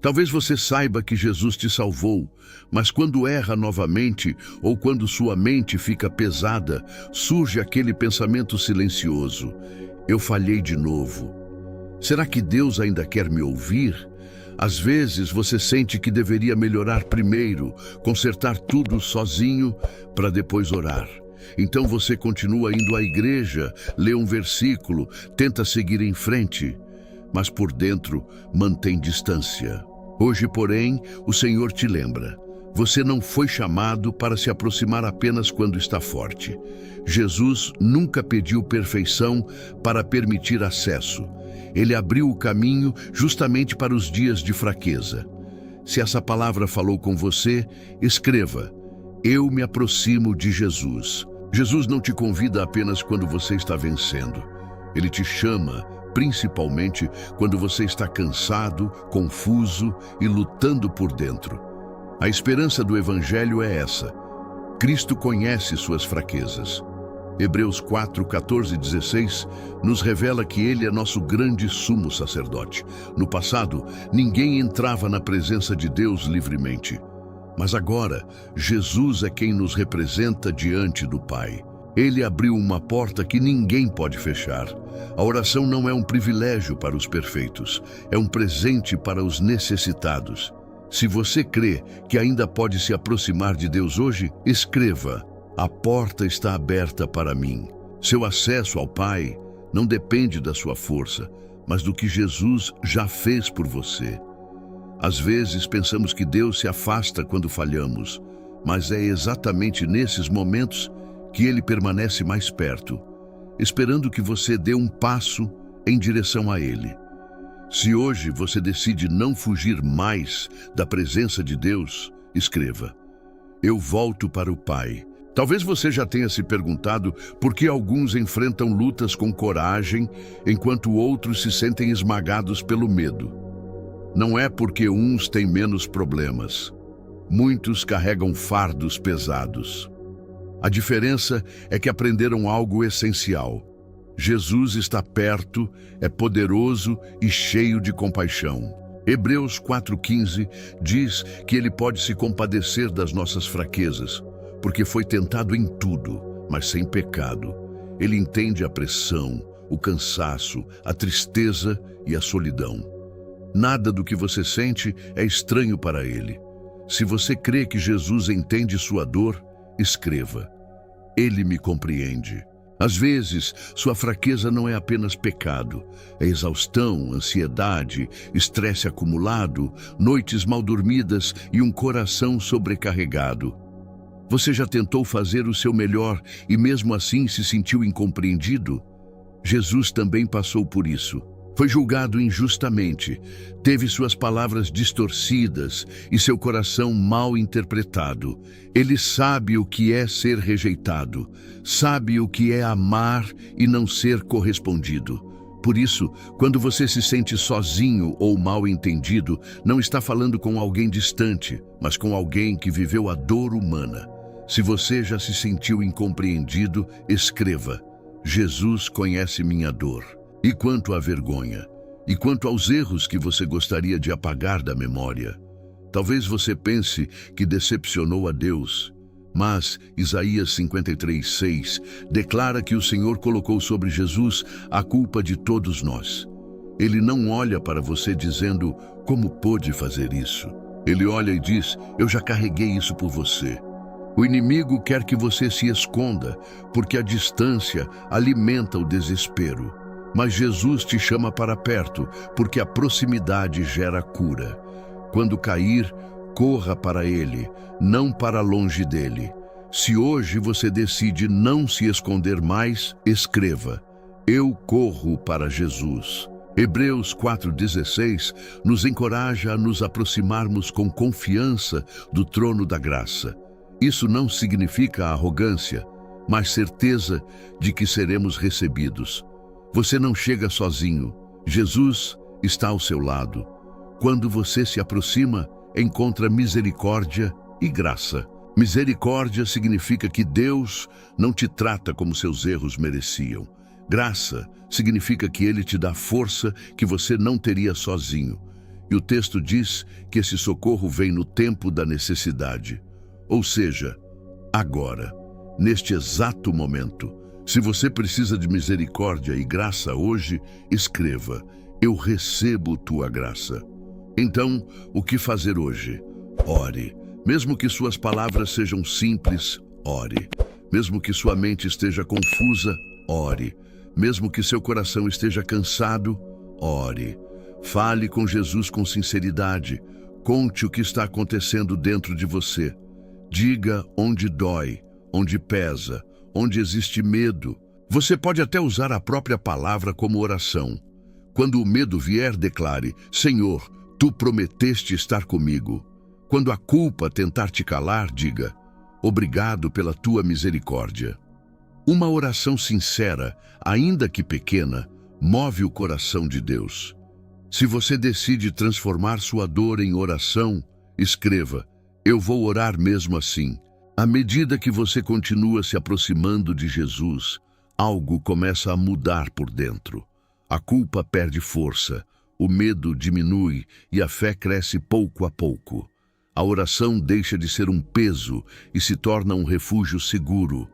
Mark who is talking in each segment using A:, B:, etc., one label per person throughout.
A: Talvez você saiba que Jesus te salvou, mas quando erra novamente ou quando sua mente fica pesada, surge aquele pensamento silencioso: eu falhei de novo. Será que Deus ainda quer me ouvir? Às vezes você sente que deveria melhorar primeiro, consertar tudo sozinho, para depois orar. Então você continua indo à igreja, lê um versículo, tenta seguir em frente, mas por dentro mantém distância. Hoje, porém, o Senhor te lembra: você não foi chamado para se aproximar apenas quando está forte. Jesus nunca pediu perfeição para permitir acesso. Ele abriu o caminho justamente para os dias de fraqueza. Se essa palavra falou com você, escreva: eu me aproximo de Jesus. Jesus não te convida apenas quando você está vencendo. Ele te chama principalmente quando você está cansado, confuso e lutando por dentro. A esperança do Evangelho é essa: Cristo conhece suas fraquezas. Hebreus 4, 14 e 16 nos revela que Ele é nosso grande sumo sacerdote. No passado, ninguém entrava na presença de Deus livremente. Mas agora, Jesus é quem nos representa diante do Pai. Ele abriu uma porta que ninguém pode fechar. A oração não é um privilégio para os perfeitos, é um presente para os necessitados. Se você crê que ainda pode se aproximar de Deus hoje, escreva: a porta está aberta para mim. Seu acesso ao Pai não depende da sua força, mas do que Jesus já fez por você. Às vezes pensamos que Deus se afasta quando falhamos, mas é exatamente nesses momentos que Ele permanece mais perto, esperando que você dê um passo em direção a Ele. Se hoje você decide não fugir mais da presença de Deus, escreva: eu volto para o Pai. Talvez você já tenha se perguntado por que alguns enfrentam lutas com coragem, enquanto outros se sentem esmagados pelo medo. Não é porque uns têm menos problemas. Muitos carregam fardos pesados. A diferença é que aprenderam algo essencial: Jesus está perto, é poderoso e cheio de compaixão. Hebreus 4,15 diz que Ele pode se compadecer das nossas fraquezas, porque foi tentado em tudo, mas sem pecado. Ele entende a pressão, o cansaço, a tristeza e a solidão. Nada do que você sente é estranho para Ele. Se você crê que Jesus entende sua dor, escreva: Ele me compreende. Às vezes, sua fraqueza não é apenas pecado, é exaustão, ansiedade, estresse acumulado, noites mal dormidas e um coração sobrecarregado. Você já tentou fazer o seu melhor e mesmo assim se sentiu incompreendido? Jesus também passou por isso. Foi julgado injustamente, teve suas palavras distorcidas e seu coração mal interpretado. Ele sabe o que é ser rejeitado, sabe o que é amar e não ser correspondido. Por isso, quando você se sente sozinho ou mal entendido, não está falando com alguém distante, mas com alguém que viveu a dor humana. Se você já se sentiu incompreendido, escreva: Jesus conhece minha dor. E quanto à vergonha? E quanto aos erros que você gostaria de apagar da memória? Talvez você pense que decepcionou a Deus, mas Isaías 53:6 declara que o Senhor colocou sobre Jesus a culpa de todos nós. Ele não olha para você dizendo: como pôde fazer isso? Ele olha e diz: eu já carreguei isso por você. O inimigo quer que você se esconda, porque a distância alimenta o desespero. Mas Jesus te chama para perto, porque a proximidade gera cura. Quando cair, corra para Ele, não para longe dele. Se hoje você decide não se esconder mais, escreva: eu corro para Jesus. Hebreus 4,16 nos encoraja a nos aproximarmos com confiança do trono da graça. Isso não significa arrogância, mas certeza de que seremos recebidos. Você não chega sozinho. Jesus está ao seu lado. Quando você se aproxima, encontra misericórdia e graça. Misericórdia significa que Deus não te trata como seus erros mereciam. Graça significa que Ele te dá força que você não teria sozinho. E o texto diz que esse socorro vem no tempo da necessidade. Ou seja, agora, neste exato momento. Se você precisa de misericórdia e graça hoje, escreva: eu recebo tua graça. Então, o que fazer hoje? Ore. Mesmo que suas palavras sejam simples, ore. Mesmo que sua mente esteja confusa, ore. Mesmo que seu coração esteja cansado, ore. Fale com Jesus com sinceridade. Conte o que está acontecendo dentro de você. Diga onde dói, onde pesa, onde existe medo. Você pode até usar a própria palavra como oração. Quando o medo vier, declare: Senhor, tu prometeste estar comigo. Quando a culpa tentar te calar, diga: obrigado pela tua misericórdia. Uma oração sincera, ainda que pequena, move o coração de Deus. Se você decide transformar sua dor em oração, escreva: eu vou orar mesmo assim. À medida que você continua se aproximando de Jesus, algo começa a mudar por dentro. A culpa perde força, o medo diminui e a fé cresce pouco a pouco. A oração deixa de ser um peso e se torna um refúgio seguro.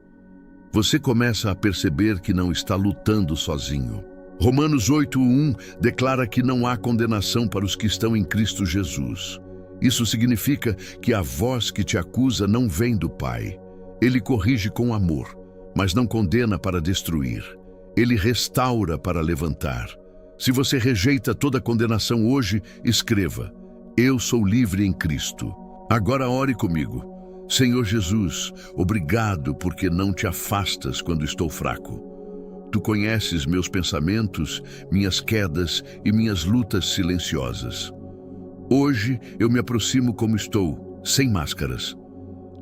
A: Você começa a perceber que não está lutando sozinho. Romanos 8:1 declara que não há condenação para os que estão em Cristo Jesus. Isso significa que a voz que te acusa não vem do Pai. Ele corrige com amor, mas não condena para destruir. Ele restaura para levantar. Se você rejeita toda condenação hoje, escreva: eu sou livre em Cristo. Agora ore comigo. Senhor Jesus, obrigado porque não te afastas quando estou fraco. Tu conheces meus pensamentos, minhas quedas e minhas lutas silenciosas. Hoje eu me aproximo como estou, sem máscaras.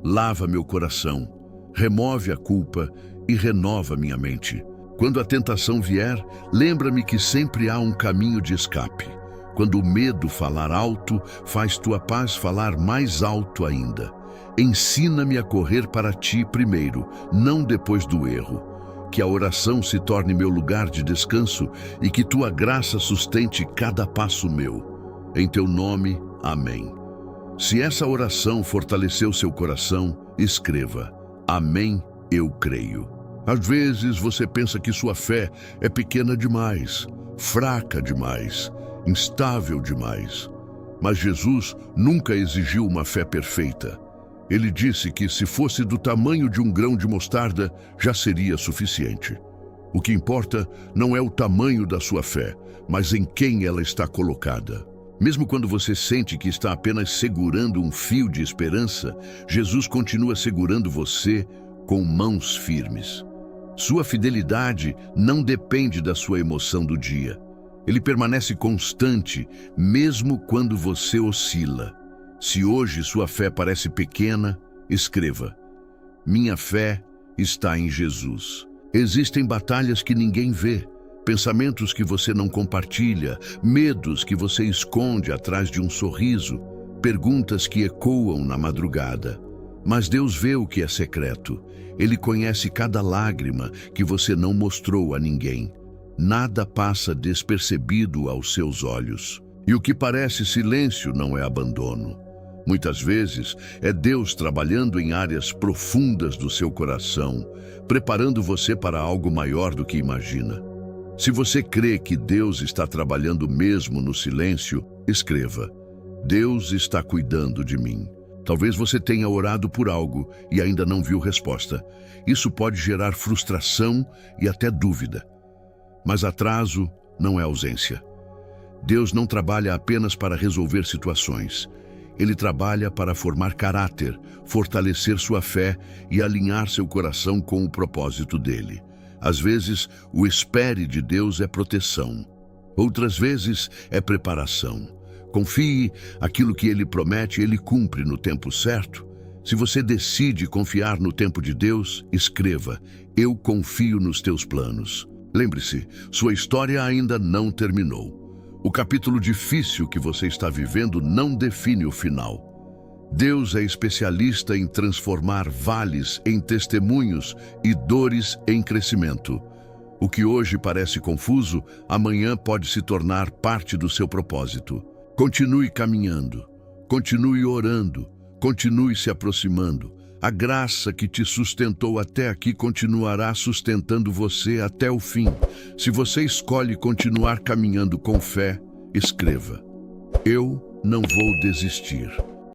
A: Lava meu coração, remove a culpa e renova minha mente. Quando a tentação vier, lembra-me que sempre há um caminho de escape. Quando o medo falar alto, faz tua paz falar mais alto ainda. Ensina-me a correr para ti primeiro, não depois do erro. Que a oração se torne meu lugar de descanso e que tua graça sustente cada passo meu. Em teu nome, amém. Se essa oração fortaleceu seu coração, escreva: amém, eu creio. Às vezes você pensa que sua fé é pequena demais, fraca demais, instável demais. Mas Jesus nunca exigiu uma fé perfeita. Ele disse que se fosse do tamanho de um grão de mostarda, já seria suficiente. O que importa não é o tamanho da sua fé, mas em quem ela está colocada. Mesmo quando você sente que está apenas segurando um fio de esperança, Jesus continua segurando você com mãos firmes. Sua fidelidade não depende da sua emoção do dia. Ele permanece constante, mesmo quando você oscila. Se hoje sua fé parece pequena, escreva: minha fé está em Jesus. Existem batalhas que ninguém vê, pensamentos que você não compartilha, medos que você esconde atrás de um sorriso, perguntas que ecoam na madrugada. Mas Deus vê o que é secreto. Ele conhece cada lágrima que você não mostrou a ninguém. Nada passa despercebido aos seus olhos. E o que parece silêncio não é abandono. Muitas vezes é Deus trabalhando em áreas profundas do seu coração, preparando você para algo maior do que imagina. Se você crê que Deus está trabalhando mesmo no silêncio, escreva: Deus está cuidando de mim. Talvez você tenha orado por algo e ainda não viu resposta. Isso pode gerar frustração e até dúvida. Mas atraso não é ausência. Deus não trabalha apenas para resolver situações. Ele trabalha para formar caráter, fortalecer sua fé e alinhar seu coração com o propósito dele. Às vezes, o espere de Deus é proteção. Outras vezes, é preparação. Confie, aquilo que ele promete, ele cumpre no tempo certo. Se você decide confiar no tempo de Deus, escreva: eu confio nos teus planos. Lembre-se, sua história ainda não terminou. O capítulo difícil que você está vivendo não define o final. Deus é especialista em transformar vales em testemunhos e dores em crescimento. O que hoje parece confuso, amanhã pode se tornar parte do seu propósito. Continue caminhando, continue orando, continue se aproximando. A graça que te sustentou até aqui continuará sustentando você até o fim. Se você escolhe continuar caminhando com fé, escreva: Eu não vou desistir.